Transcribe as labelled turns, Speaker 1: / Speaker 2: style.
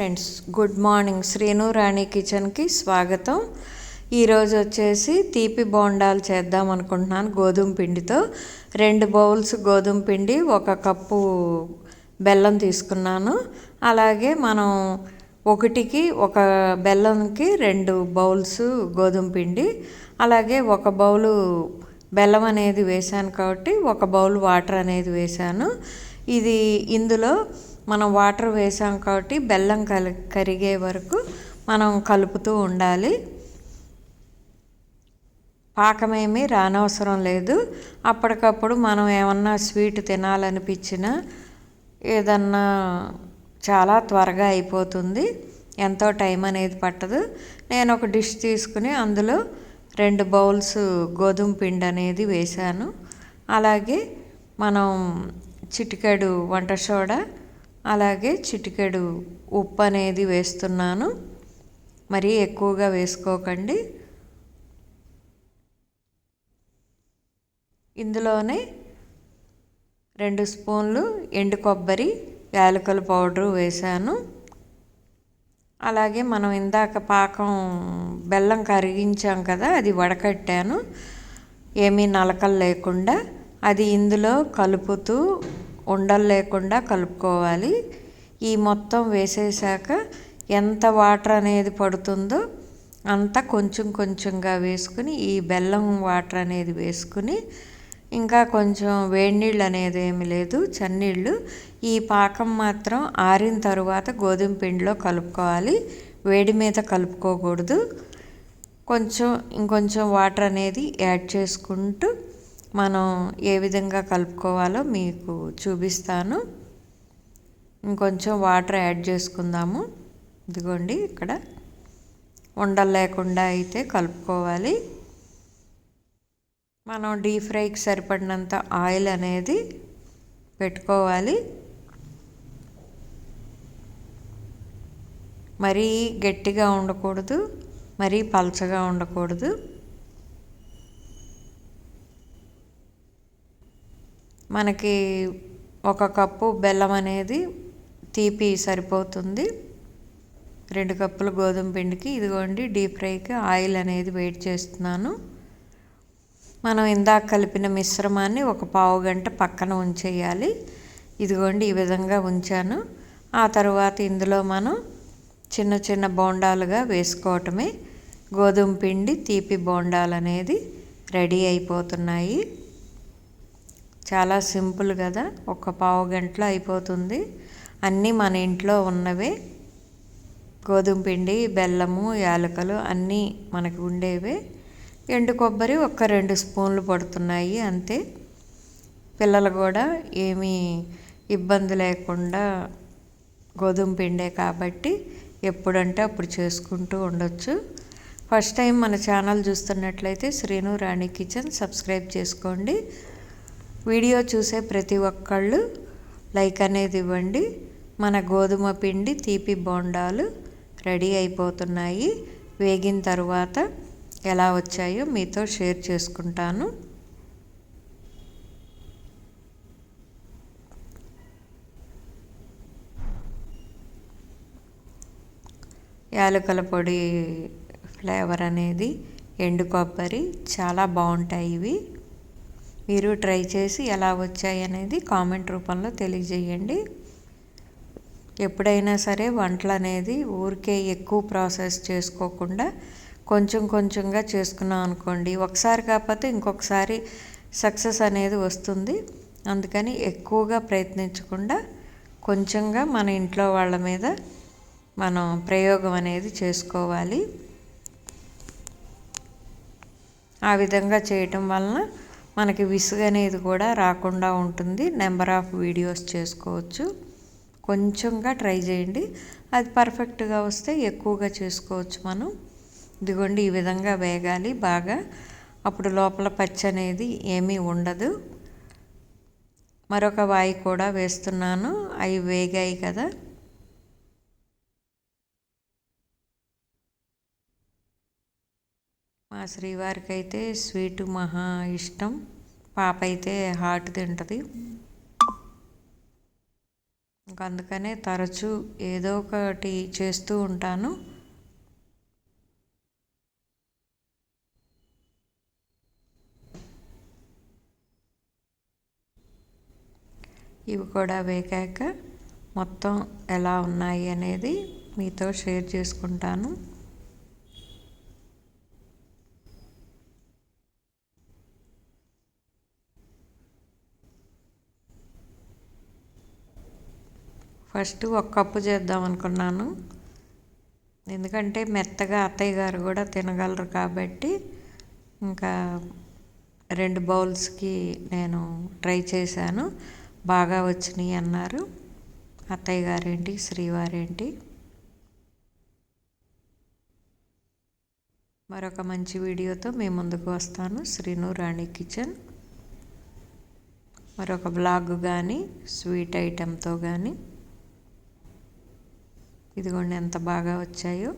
Speaker 1: Friends, good morning. Sreenu Rani కిచెన్కి స్వాగతం. ఈరోజు వచ్చేసి తీపి బోండాలు చేద్దాం అనుకుంటున్నాను. గోధుమ పిండితో 2 బౌల్స్ గోధుమ పిండి, 1 కప్పు బెల్లం తీసుకున్నాను. అలాగే మనం ఒకటికి 1 బెల్లంకి 2 బౌల్స్ గోధుమ పిండి, అలాగే 1 బౌలు బెల్లం అనేది వేసాను కాబట్టి 1 బౌల్ వాటర్ అనేది వేసాను. ఇందులో మనం వాటర్ వేసాం కాబట్టి బెల్లం కరిగే వరకు మనం కలుపుతూ ఉండాలి. పాకమేమీ రానవసరం లేదు. అప్పటికప్పుడు మనం ఏమన్నా స్వీట్ తినాలనిపించినా ఏదన్నా చాలా త్వరగా అయిపోతుంది, ఎంతో టైం అనేది పట్టదు. నేను ఒక డిష్ తీసుకుని అందులో 2 బౌల్స్ గోధుమ పిండి అనేది వేసాను. అలాగే మనం చిటికెడు వంట సోడా, అలాగే చిటికెడు ఉప్పు అనేది వేస్తున్నాను. మరీ ఎక్కువగా వేసుకోకండి. ఇందులోనే 2 స్పూన్లు ఎండు కొబ్బరి, యాలకుల పౌడరు వేసాను. అలాగే మనం ఇందాక పాకం బెల్లం కరిగించాం కదా, అది వడకట్టాను ఏమీ నలకలు లేకుండా. అది ఇందులో కలుపుతూ ఉండలు లేకుండా కలుపుకోవాలి. ఈ మొత్తం వేసేసాక ఎంత వాటర్ అనేది పడుతుందో అంత కొంచెం కొంచెంగా వేసుకుని, ఈ బెల్లం వాటర్ అనేది వేసుకుని, ఇంకా కొంచెం వేడి నీళ్ళు అనేది ఏమి లేదు, చన్నీళ్ళు. ఈ పాకం మాత్రం ఆరిన తరువాత గోధుమ పిండిలో కలుపుకోవాలి, వేడి మీద కలుపుకోకూడదు. ఇంకొంచెం వాటర్ అనేది యాడ్ చేసుకుంటూ మనం ఏ విధంగా కలుపుకోవాలో మీకు చూపిస్తాను. ఇంకొంచెం వాటర్ యాడ్ చేసుకుందాము. ఇదిగోండి, ఇక్కడ ఉండలు లేకుండా అయితే కలుపుకోవాలి. మనం డీప్ ఫ్రైకి సరిపడినంత ఆయిల్ అనేది పెట్టుకోవాలి. మరీ గట్టిగా ఉండకూడదు, మరీ పలచగా ఉండకూడదు. మనకి 1 కప్పు బెల్లం అనేది తీపి సరిపోతుంది 2 కప్పుల గోధుమ పిండికి. ఇదిగోండి, డీప్ ఫ్రైకి ఆయిల్ అనేది వేడి చేస్తున్నాను. మనం ఇందాక కలిపిన మిశ్రమాన్ని 1 పావు గంట పక్కన ఉంచేయాలి. ఇదిగోండి, ఈ విధంగా ఉంచాను. ఆ తర్వాత ఇందులో మనం చిన్న చిన్న బోండాలుగా వేసుకోవటమే. గోధుమ పిండి తీపి బోండాలు అనేది రెడీ అయిపోతున్నాయి. చాలా సింపుల్ కదా, 1 పావు గంటలో అయిపోతుంది. అన్నీ మన ఇంట్లో ఉన్నవే. గోధుమ పిండి, బెల్లము, యాలకులు అన్నీ మనకు ఉండేవే. ఎండు కొబ్బరి 2 స్పూన్లు పడుతున్నాయి అంతే. పిల్లలు కూడా ఏమీ ఇబ్బంది లేకుండా గోధుమ పిండే కాబట్టి ఎప్పుడంటే అప్పుడు చేసుకుంటూ ఉండొచ్చు. ఫస్ట్ టైం మన ఛానల్ చూస్తున్నట్లయితే శ్రీను రాణి కిచెన్ సబ్స్క్రైబ్ చేసుకోండి. వీడియో చూసే ప్రతి ఒక్కళ్ళు లైక్ అనేది ఇవ్వండి. మన గోధుమ పిండి తీపి బోండాలు రెడీ అయిపోతున్నాయి. వేగిన తర్వాత ఎలా వచ్చాయో మీతో షేర్ చేసుకుంటాను. యాలకుల పొడి ఫ్లేవర్ అనేది, ఎండు కొబ్బరి చాలా బాగుంటాయి ఇవి. మీరు ట్రై చేసి ఎలా వచ్చాయి అనేది కామెంట్ రూపంలో తెలియజేయండి. ఎప్పుడైనా సరే వంటలు అనేది ఊరికే ఎక్కువ ప్రాసెస్ చేసుకోకుండా కొంచెం కొంచెంగా చేసుకున్నాం అనుకోండి, ఒకసారి కాకపోతే ఇంకొకసారి సక్సెస్ అనేది వస్తుంది. అందుకని ఎక్కువగా ప్రయత్నించకుండా కొంచెంగా మన ఇంట్లో వాళ్ళ మీద మనం ప్రయోగం అనేది చేసుకోవాలి. ఆ విధంగా చేయటం వలన మనకి విసుగు అనేది కూడా రాకుండా ఉంటుంది. నెంబర్ ఆఫ్ వీడియోస్ చేసుకోవచ్చు. కొంచెంగా ట్రై చేయండి, అది పర్ఫెక్ట్గా వస్తే ఎక్కువగా చేసుకోవచ్చు మనం. ఇదిగోండి, ఈ విధంగా వేగాలి బాగా. అప్పుడు లోపల పచ్చి అనేది ఏమీ ఉండదు. మరొక వాయి కూడా వేస్తున్నాను. అవి వేగాయి కదా. మా శ్రీవారికి అయితే స్వీటు మహా ఇష్టం. పాప అయితే హాట్ తింటుంది. ఇంకా అందుకనే తరచూ ఏదో ఒకటి చేస్తూ ఉంటాను. ఇవి కూడా వేగాక మొత్తం ఎలా ఉన్నాయి అనేది మీతో షేర్ చేసుకుంటాను. ఫస్ట్ ఒక కప్పు చేద్దాం అనుకున్నాను, ఎందుకంటే మెత్తగా అత్తయ్య గారు కూడా తినగలరు కాబట్టి. ఇంకా 2 బౌల్స్కి నేను ట్రై చేశాను, బాగా వచ్చినాయి అన్నారు అత్తయ్య గారేంటి శ్రీవారేంటి. మరొక మంచి వీడియోతో మీ ముందుకు వస్తాను. శ్రీను రాణి కిచెన్ మరొక బ్లాగ్ కానీ స్వీట్ ఐటెంతో కానీ. ఇదిగోండి ఎంత బాగా వచ్చాయో.